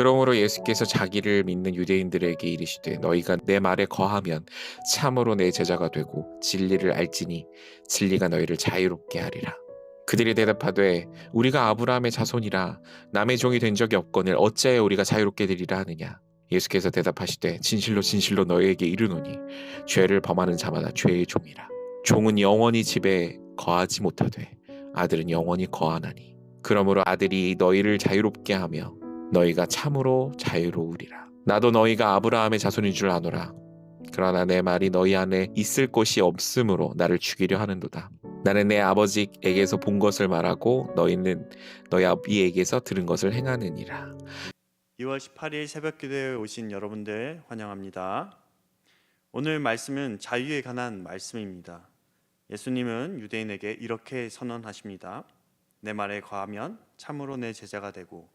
그러므로 예수께서 자기를 믿는 유대인들에게 이르시되 너희가 내 말에 거하면 참으로 내 제자가 되고 진리를 알지니 진리가 너희를 자유롭게 하리라. 그들이 대답하되 우리가 아브라함의 자손이라 남의 종이 된 적이 없거늘 어찌하여 우리가 자유롭게 되리라 하느냐. 예수께서 대답하시되 진실로 진실로 너희에게 이르노니 죄를 범하는 자마다 죄의 종이라. 종은 영원히 집에 거하지 못하되 아들은 영원히 거하나니 그러므로 아들이 너희를 자유롭게 하며 너희가 참으로 자유로우리라. 나도 너희가 아브라함의 자손인 줄 아노라. 그러나 내 말이 너희 안에 있을 곳이 없으므로 나를 죽이려 하는도다. 나는 내 아버지에게서 본 것을 말하고 너희는 너희 아비에게서 들은 것을 행하느니라. 2월 18일 새벽기도에 오신 여러분들 환영합니다. 오늘 말씀은 자유에 관한 말씀입니다. 예수님은 유대인에게 이렇게 선언하십니다. 내 말에 거하면 참으로 내 제자가 되고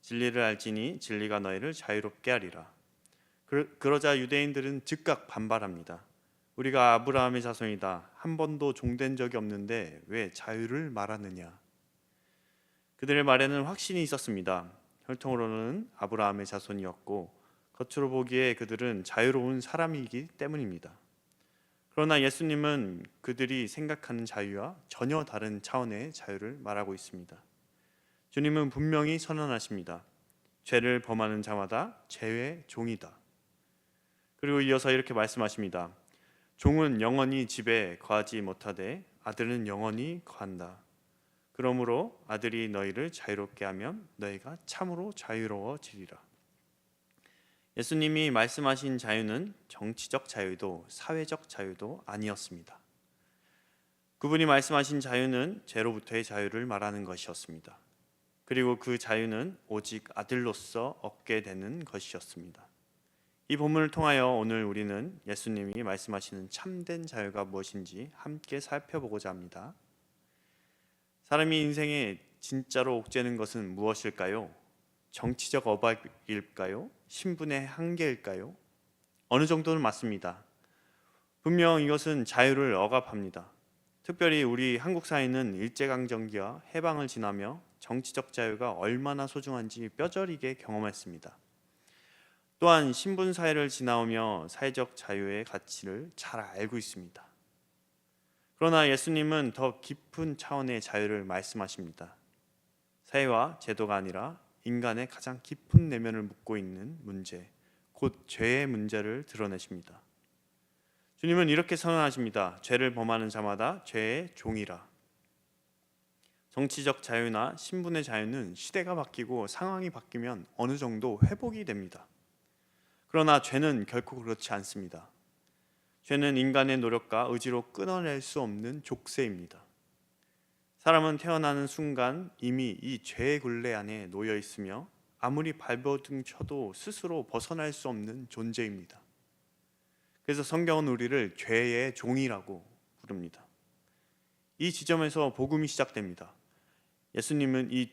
진리를 알지니 진리가 너희를 자유롭게 하리라. 그러자 유대인들은 즉각 반발합니다. 우리가 아브라함의 자손이다. 한 번도 종된 적이 없는데 왜 자유를 말하느냐. 그들의 말에는 확신이 있었습니다. 혈통으로는 아브라함의 자손이었고 겉으로 보기에 그들은 자유로운 사람이기 때문입니다. 그러나 예수님은 그들이 생각하는 자유와 전혀 다른 차원의 자유를 말하고 있습니다. 주님은 분명히 선언하십니다. 죄를 범하는 자마다 죄의 종이다. 그리고 이어서 이렇게 말씀하십니다. 종은 영원히 집에 거하지 못하되 아들은 영원히 거한다. 그러므로 아들이 너희를 자유롭게 하면 너희가 참으로 자유로워지리라. 예수님이 말씀하신 자유는 정치적 자유도 사회적 자유도 아니었습니다. 그분이 말씀하신 자유는 죄로부터의 자유를 말하는 것이었습니다. 그리고 그 자유는 오직 아들로서 얻게 되는 것이었습니다. 이 본문을 통하여 오늘 우리는 예수님이 말씀하시는 참된 자유가 무엇인지 함께 살펴보고자 합니다. 사람이 인생에 진짜로 옥죄는 것은 무엇일까요? 정치적 억압일까요? 신분의 한계일까요? 어느 정도는 맞습니다. 분명 이것은 자유를 억압합니다. 특별히 우리 한국 사회는 일제강점기와 해방을 지나며 정치적 자유가 얼마나 소중한지 뼈저리게 경험했습니다. 또한 신분사회를 지나오며 사회적 자유의 가치를 잘 알고 있습니다. 그러나 예수님은 더 깊은 차원의 자유를 말씀하십니다. 사회와 제도가 아니라 인간의 가장 깊은 내면을 묻고 있는 문제, 곧 죄의 문제를 드러내십니다. 주님은 이렇게 선언하십니다. 죄를 범하는 자마다 죄의 종이라. 정치적 자유나 신분의 자유는 시대가 바뀌고 상황이 바뀌면 어느 정도 회복이 됩니다. 그러나 죄는 결코 그렇지 않습니다. 죄는 인간의 노력과 의지로 끊어낼 수 없는 족쇄입니다. 사람은 태어나는 순간 이미 이 죄의 굴레 안에 놓여 있으며 아무리 발버둥 쳐도 스스로 벗어날 수 없는 존재입니다. 그래서 성경은 우리를 죄의 종이라고 부릅니다. 이 지점에서 복음이 시작됩니다. 예수님은 이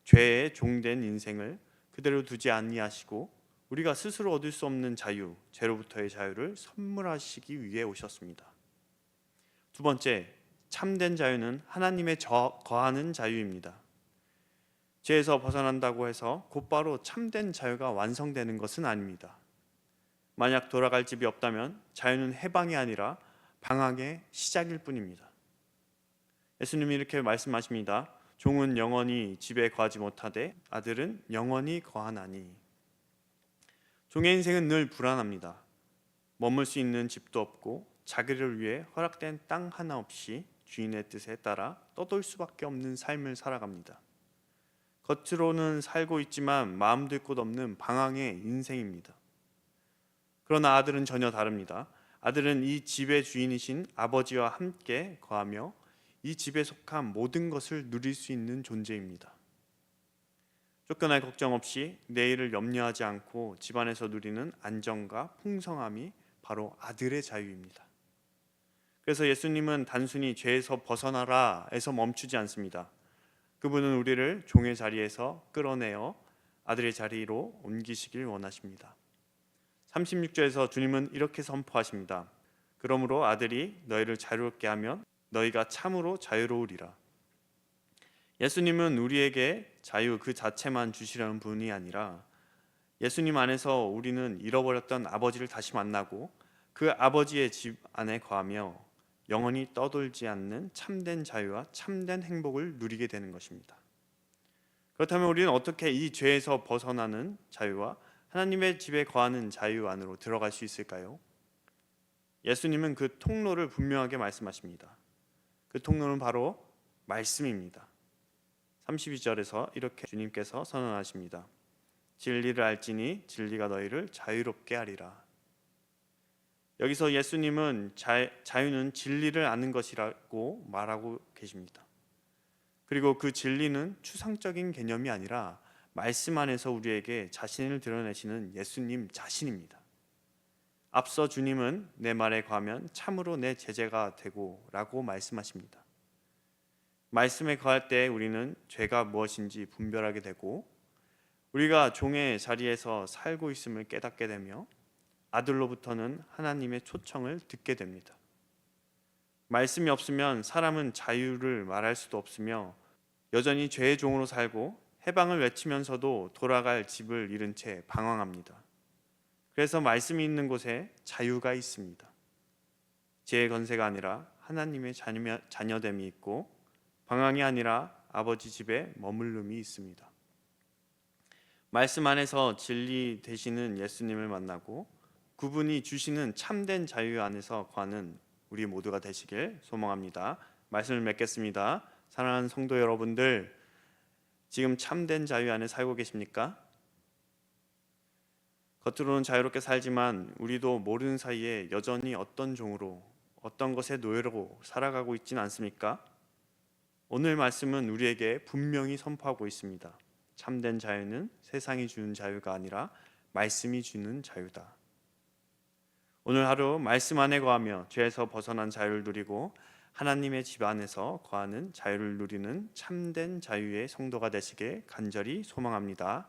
죄의 종된 인생을 그대로 두지 아니하시고 우리가 스스로 얻을 수 없는 자유, 죄로부터의 자유를 선물하시기 위해 오셨습니다. 두 번째, 참된 자유는 하나님의 거하는 자유입니다. 죄에서 벗어난다고 해서 곧바로 참된 자유가 완성되는 것은 아닙니다. 만약 돌아갈 집이 없다면 자유는 해방이 아니라 방황의 시작일 뿐입니다. 예수님이 이렇게 말씀하십니다. 종은 영원히 집에 거하지 못하되 아들은 영원히 거하나니. 종의 인생은 늘 불안합니다. 머물 수 있는 집도 없고 자기를 위해 허락된 땅 하나 없이 주인의 뜻에 따라 떠돌 수밖에 없는 삶을 살아갑니다. 겉으로는 살고 있지만 마음 들 곳 없는 방황의 인생입니다. 그러나 아들은 전혀 다릅니다. 아들은 이 집의 주인이신 아버지와 함께 거하며 이 집에 속한 모든 것을 누릴 수 있는 존재입니다. 쫓겨날 걱정 없이 내일을 염려하지 않고 집안에서 누리는 안정과 풍성함이 바로 아들의 자유입니다. 그래서 예수님은 단순히 죄에서 벗어나라에서 멈추지 않습니다. 그분은 우리를 종의 자리에서 끌어내어 아들의 자리로 옮기시길 원하십니다. 36절에서 주님은 이렇게 선포하십니다. 그러므로 아들이 너희를 자유롭게 하면 너희가 참으로 자유로우리라. 예수님은 우리에게 자유 그 자체만 주시려는 분이 아니라 예수님 안에서 우리는 잃어버렸던 아버지를 다시 만나고 그 아버지의 집 안에 거하며 영원히 떠돌지 않는 참된 자유와 참된 행복을 누리게 되는 것입니다. 그렇다면 우리는 어떻게 이 죄에서 벗어나는 자유와 하나님의 집에 거하는 자유 안으로 들어갈 수 있을까요? 예수님은 그 통로를 분명하게 말씀하십니다. 그 통로는 바로 말씀입니다. 32절에서 이렇게 주님께서 선언하십니다. 진리를 알지니 진리가 너희를 자유롭게 하리라. 여기서 예수님은 자유는 진리를 아는 것이라고 말하고 계십니다. 그리고 그 진리는 추상적인 개념이 아니라 말씀 안에서 우리에게 자신을 드러내시는 예수님 자신입니다. 앞서 주님은 내 말에 거하면 참으로 내 제자가 되고 라고 말씀하십니다. 말씀에 거할 때 우리는 죄가 무엇인지 분별하게 되고 우리가 종의 자리에서 살고 있음을 깨닫게 되며 아들로부터는 하나님의 초청을 듣게 됩니다. 말씀이 없으면 사람은 자유를 말할 수도 없으며 여전히 죄의 종으로 살고 해방을 외치면서도 돌아갈 집을 잃은 채 방황합니다. 그래서 말씀이 있는 곳에 자유가 있습니다. 죄의 건세가 아니라 하나님의 자녀됨이 있고 방황이 아니라 아버지 집에 머물름이 있습니다. 말씀 안에서 진리 되시는 예수님을 만나고 그분이 주시는 참된 자유 안에서 거하는 우리 모두가 되시길 소망합니다. 말씀을 맺겠습니다. 사랑하는 성도 여러분들, 지금 참된 자유 안에 살고 계십니까? 겉으로는 자유롭게 살지만 우리도 모르는 사이에 여전히 어떤 종으로, 어떤 것의 노예로 살아가고 있지는 않습니까? 오늘 말씀은 우리에게 분명히 선포하고 있습니다. 참된 자유는 세상이 주는 자유가 아니라 말씀이 주는 자유다. 오늘 하루 말씀 안에 거하며 죄에서 벗어난 자유를 누리고 하나님의 집 안에서 거하는 자유를 누리는 참된 자유의 성도가 되시길 간절히 소망합니다.